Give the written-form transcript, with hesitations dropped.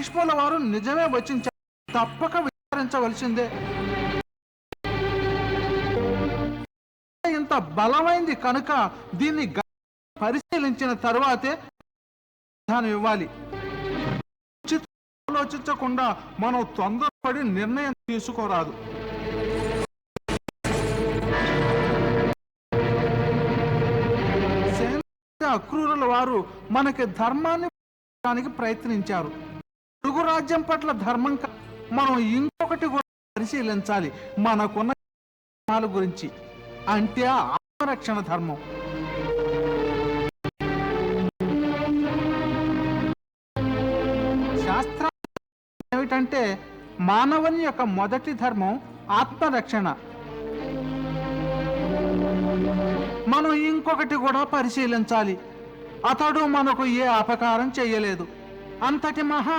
భీష్ముల వారు నిజమే వచించారు, తప్పక విచారించవలసిందే. ఇంత బలమైంది కనుక దీన్ని పరిశీలించిన తరువాతే దాన్ని ఇవ్వాలి. ఆలోచించకుండా మనం తొందరపడి నిర్ణయం తీసుకోరాదు. అక్రూరుల వారు మనకి ధర్మాన్ని ప్రయత్నించారు. పొరుగు రాజ్యం పట్ల ధర్మం మనం ఇంకొకటి కూడా పరిశీలించాలి, మనకున్న గురించి, అంటే ఆత్మరక్షణ ధర్మం. శాస్త్రం ఏమిటంటే మానవుని యొక్క మొదటి ధర్మం ఆత్మరక్షణ. మనం ఇంకొకటి కూడా పరిశీలించాలి, అతడు మనకు ఏ అపకారం చేయలేదు, అంతటి మహా